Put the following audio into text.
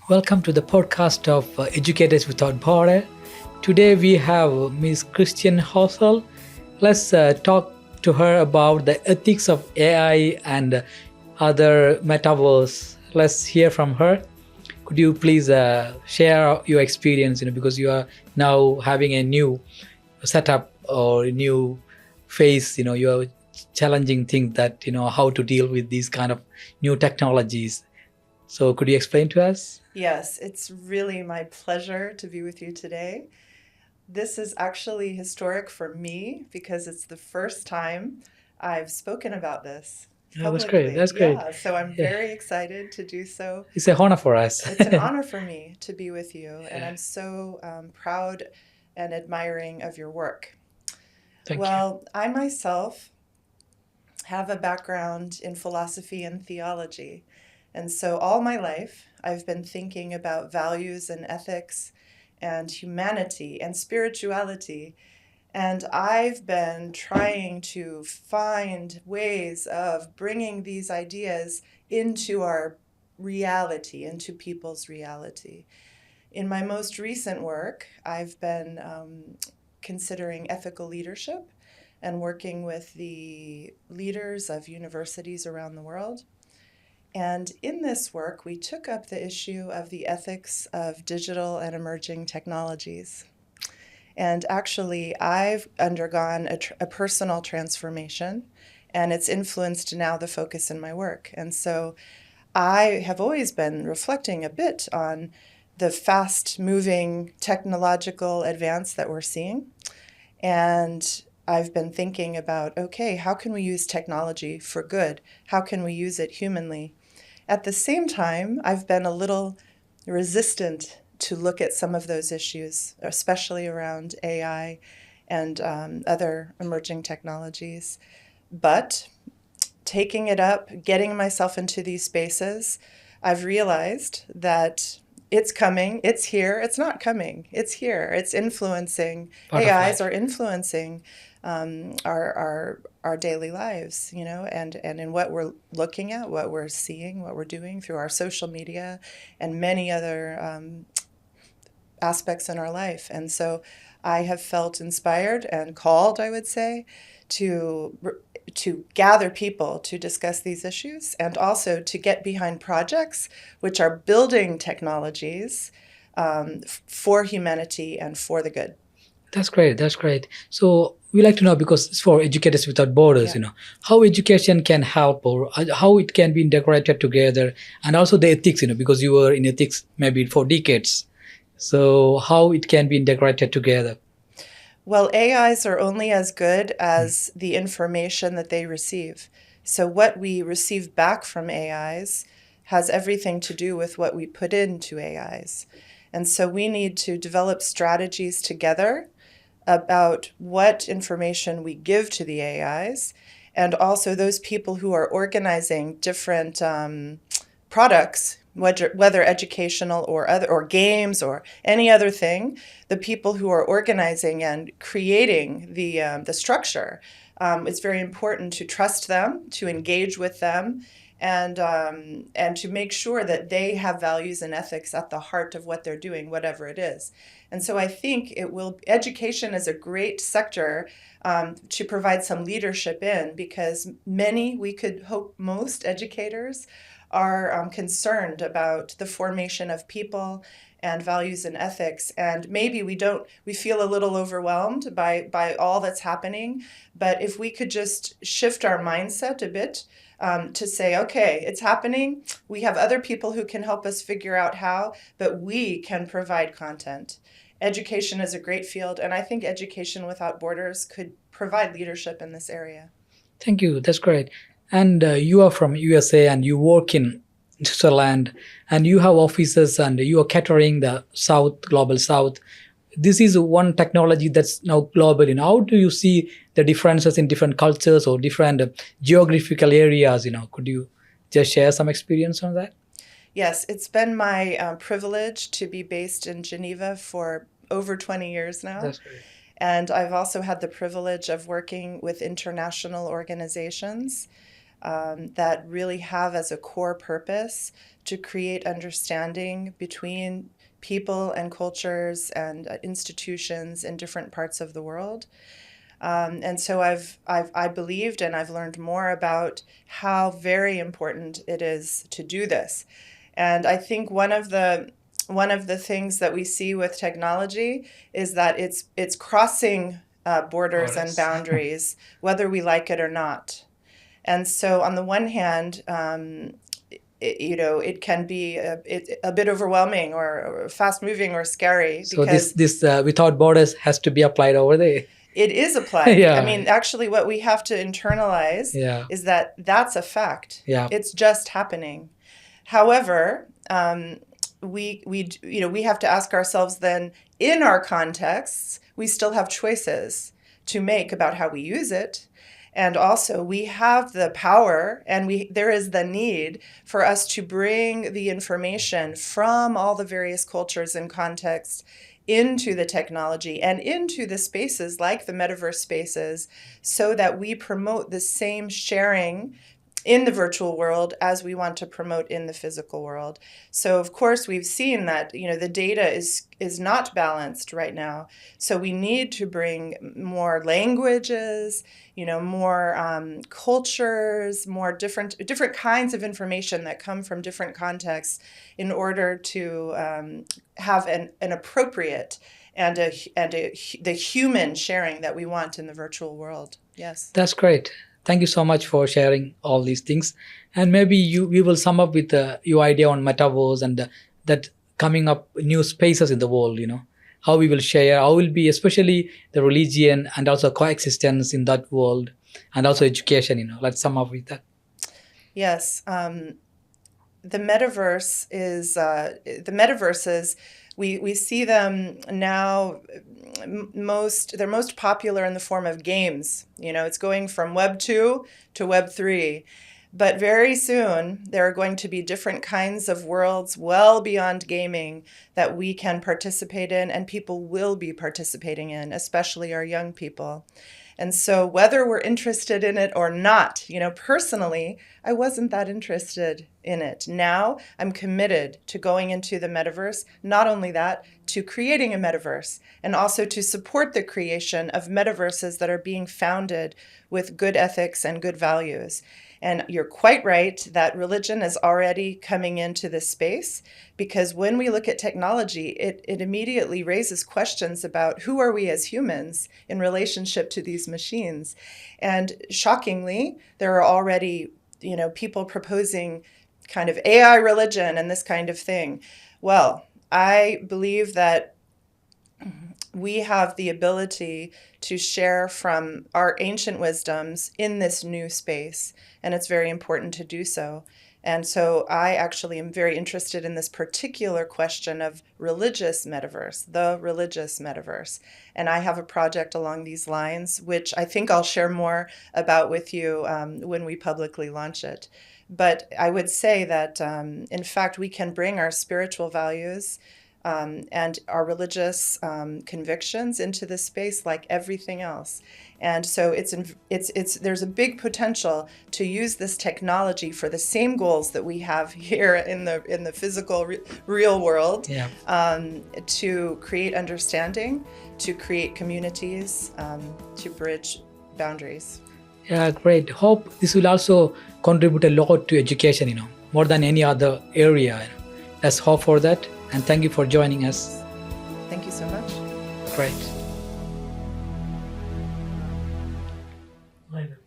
Welcome to the podcast of Educators Without Border. Today we have Ms. Christian Housel. Let's talk to her about the ethics of AI and other metaverse. Let's hear from her. Could you please share your experience? Because you are now having a new setup or a new phase. You're challenging things that how to deal with these kind of new technologies. So could you explain to us? Yes, it's really my pleasure to be with you today. This is actually historic for me because it's the first time I've spoken about this Oh, that's great. publicly. That's great. Yeah, so I'm Yeah. very excited to do so. It's an honor for us. It's an honor for me to be with you, and Yeah. I'm so proud and admiring of your work. Thank Well, I myself have a background in philosophy and theology. And so all my life, I've been thinking about values and ethics and humanity and spirituality. And I've been trying to find ways of bringing these ideas into our reality, into people's reality. In my most recent work, I've been considering ethical leadership and working with the leaders of universities around the world. And in this work, we took up the issue of the ethics of digital and emerging technologies. And actually, I've undergone a personal transformation, and it's influenced now the focus in my work. And so I have always been reflecting a bit on the fast-moving technological advance that we're seeing. And I've been thinking about, okay, how can we use technology for good? How can we use it humanly? At the same time, I've been a little resistant to look at some of those issues, especially around AI and other emerging technologies. But taking it up, getting myself into these spaces, I've realized that it's coming, it's here, it's not coming, it's here, it's influencing, AIs are influencing our daily lives, and in what we're looking at, what we're seeing, what we're doing through our social media and many other aspects in our life. And so I have felt inspired and called, I would say, to gather people to discuss these issues and also to get behind projects which are building technologies for humanity and for the good. That's great. That's great. So we like to know, because it's for Educators Without Borders, Yeah. how education can help or how it can be integrated together, and also the ethics, because you were in ethics maybe for decades. So how it can be integrated together. Well, AIs are only as good as the information that they receive. So what we receive back from AIs has everything to do with what we put into AIs. And so we need to develop strategies together about what information we give to the AIs, and also those people who are organizing different products, whether educational or other, or games or any other thing, the people who are organizing and creating the structure, it's very important to trust them, to engage with them, and to make sure that they have values and ethics at the heart of what they're doing, whatever it is. And so I think education is a great sector to provide some leadership in, because we could hope most educators are concerned about the formation of people and values and ethics. And maybe we feel a little overwhelmed by all that's happening. But if we could just shift our mindset a bit to say, okay, it's happening. We have other people who can help us figure out how, but we can provide content. Education is a great field, and I think Education Without Borders could provide leadership in this area. Thank you. That's great. And you are from USA and you work in Switzerland, and you have offices and you are catering the South, global South. This is one technology that's now global. How do you see the differences in different cultures or different geographical areas? Could you just share some experience on that? Yes, it's been my privilege to be based in Geneva for over 20 years now. That's great. And I've also had the privilege of working with international organizations that really have as a core purpose to create understanding between people and cultures and institutions in different parts of the world. And so I believed and I've learned more about how very important it is to do this. And I think one of the things that we see with technology is that it's crossing borders and boundaries, whether we like it or not. And so on the one hand, it can be a bit overwhelming or fast moving or scary. So because this without borders has to be applied over there. it is applied. Yeah. I mean, actually, what we have to internalize Yeah. is that that's a fact. Yeah. It's just happening. However, we have to ask ourselves then, in our contexts, we still have choices to make about how we use it. And also, we have the power and there is the need for us to bring the information from all the various cultures and contexts into the technology and into the spaces like the metaverse spaces, so that we promote the same sharing in the virtual world as we want to promote in the physical world. So of course we've seen that the data is not balanced right now. So we need to bring more languages, more cultures, more different kinds of information that come from different contexts in order to have an appropriate and the human sharing that we want in the virtual world. Yes. That's great. Thank you so much for sharing all these things. And maybe we will sum up with your idea on metaverse and that coming up new spaces in the world, how we will share, how will be especially the religion and also coexistence in that world, and also education, let's sum up with that. Yes. The metaverses, we see them now they're most popular in the form of games. It's going from Web 2 to Web 3. But very soon, there are going to be different kinds of worlds well beyond gaming that we can participate in and people will be participating in, especially our young people. And so whether we're interested in it or not, personally, I wasn't that interested in it. Now I'm committed to going into the metaverse, not only that, to creating a metaverse, and also to support the creation of metaverses that are being founded with good ethics and good values. And you're quite right that religion is already coming into this space, because when we look at technology, it immediately raises questions about who are we as humans in relationship to these machines. And shockingly, there are already people proposing kind of AI religion and this kind of thing. Well, I believe that we have the ability to share from our ancient wisdoms in this new space, and it's very important to do so. And so I actually am very interested in this particular question of the religious metaverse. And I have a project along these lines, which I think I'll share more about with you when we publicly launch it. But I would say that, in fact, we can bring our spiritual values and our religious convictions into this space like everything else. And so there's a big potential to use this technology for the same goals that we have here in the physical real world. Yeah. To create understanding, to create communities, to bridge boundaries. Yeah, great. Hope this will also contribute a lot to education, more than any other area. Let's hope for that. And thank you for joining us. Thank you so much. Great.